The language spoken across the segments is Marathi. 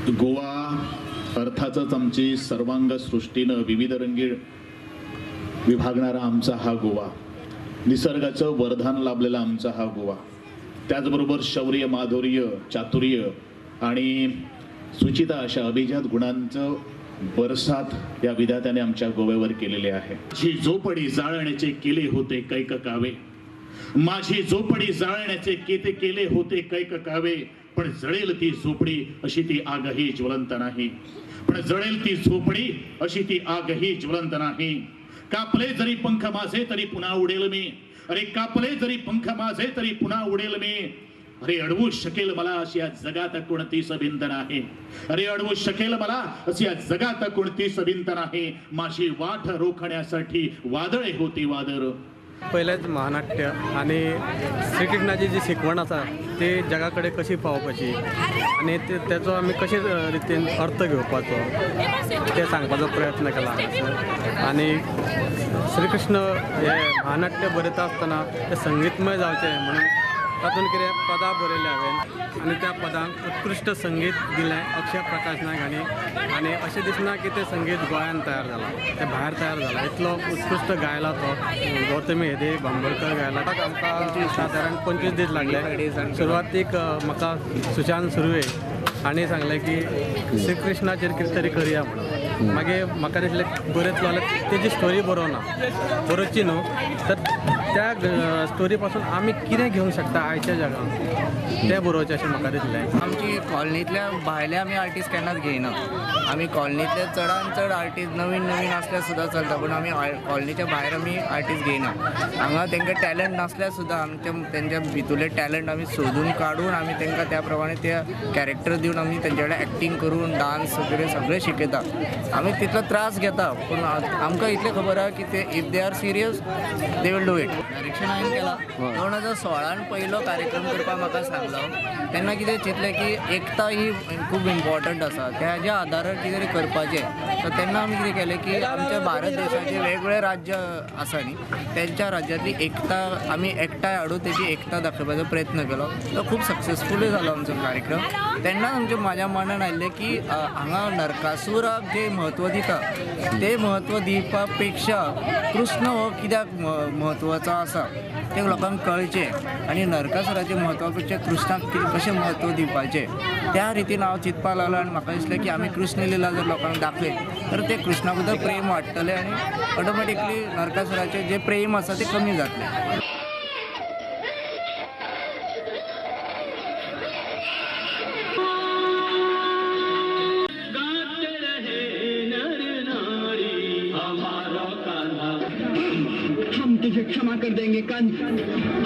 गोवा अर्थातच आमची सर्वांग सृष्टीनं विविध रंगी विभागणारा आमचा हा गोवा, निसर्गाचं वरदान लाभलेला आमचा हा गोवा, त्याचबरोबर शौर्य, माधुर्य, चातुर्य आणि सुचिता अशा अभिजात गुणांचं बरसात या विधात्याने आमच्या गोव्यावर केलेले आहे। जी झोपडी जाळण्याचे केले होते कैक कावे, माझी झोपडी जाळण्याचे केले होते कैक कावे, पण जळेल ती झोपडी अशी ती आगही ज्वलंत नाही, पण जळेल ती झोपडी अशी ती आगही ज्वलंत नाही। कापले जरी पंख माझे तरी पुन्हा उडेल मी, अरे कापले जरी पंख माझे तरी पुन्हा उडेल मी, अरे अडवू शकेल मला अशी या जगात कोणतीच भिंत नाही, अरे अडवू शकेल मला अशी या जगात कोणतीच भिंत नाही। माझी वाट रोखण्यासाठी वादळे होती वादळ। पहिलेच महानाट्य आणि श्रीकृष्णाची जी शिकवण आसा ते जगाकडे कशी पावपाची आणि त्याचो आमी कशे रितीन अर्थ घेवपाचो ते सांगपाचो प्रयत्न केला। आणि श्रीकृष्ण हे महानाट्य बरयता आसतना ते संगीतमय जावचें म्हणून तातूंत कितें पदां बरयले हांवें आणि त्या पदांक उत्कृष्ट संगीत दिलें अक्षय प्रकाश नायक हांणी। आणि अशें दिसना की ते संगीत गोंयांत तयार जालां, ते भायर तयार जालां, इतलो उत्कृष्ट गायला तो गौतमी हेदे बांबोळकर गायला। आमकां सादारण 25 दीस लागले। सुरवातीक म्हाका सुशांत सुर्वे हांणी सांगलें की श्रीकृष्णाचेर कितें तरी करया म्हणून। मागीर म्हाका दिसलें बरयतलो जाल्यार तेजी स्टोरी बरोवना, बरोवची न्हू तर त्या स्टोरी पासून आमी कितें घेवंक शकता आयच्या जगान तें बरोवचें अशें म्हाका दिसलें। आमची कॉलनीतल्या भायले आमी आर्टिस्ट केन्नाच घेयना, आमी कॉलनीतले चडान चड आर्टिस्ट नवीन नवीन आसल्यार सुद्दां चलता, पूण आमी कॉलनीच्या भायर आमी आर्टिस्ट घेयना। हांगा तेंका टॅलंट नासल्यार सुद्दां तेंच्या भितुरले टॅलंट आमी सोदून काडून आमी तेंकां त्या प्रमाणे ते कॅरेक्टर दिवन आमी तेंचे कडेन एक्टींग करून डान्स वगैरे सगळें शिकयता। आमी तितलो त्रास घेता, पूण आमकां इतलें खबर आहा की ते if they are serious they will do it. Direction हांवें केला 2016 पयलो कार्यक्रम करपाक म्हाका सांगलो, तेन्ना कितें चिंतलें की एकता ही खूब इम्पॉर्टंट आसा, त्याच्या आदारार कितें तरी करपाचें। सो तेन्ना आमी कितें केलें की आमच्या भारत देशाचे वेगवेगळे राज्य आसा न्ही, तेंच्या राज्यांतली एकता आमी एकठांय हाडून तेजी एकता दाखोवपाचो प्रयत्न केलो। तो खूब सक्सेसफुलूय जालो आमचो कार्यक्रम। तेन्ना आमच्या म्हाज्या मनान आयिल्लें की हांगा नरकासुराक जे म्हत्व दिता ते म्हत्व दिवपा पेक्षा कृष्ण हो कित्याक म्हत्वाचो आसा ते लोकांक कळचें, आनी नरकासुराचें म्हत्वा पेक्षा कृष्णाक कशें म्हत्व दिवपाचें त्या रितीन हांव चिंतपाक लागलो। आनी म्हाका दिसलें की आमी कृष्ण लिला जर लोकांक दाखय तर ते कृष्णा बद्दल प्रेम वाडटलें आनी ऑटोमॅटिकली नरकासुराचें जे प्रेम आसा तें कमी जातलें। हम तुझे क्षमा कर देंगे कंस,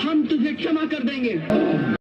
हम तुझे क्षमा कर देंगे।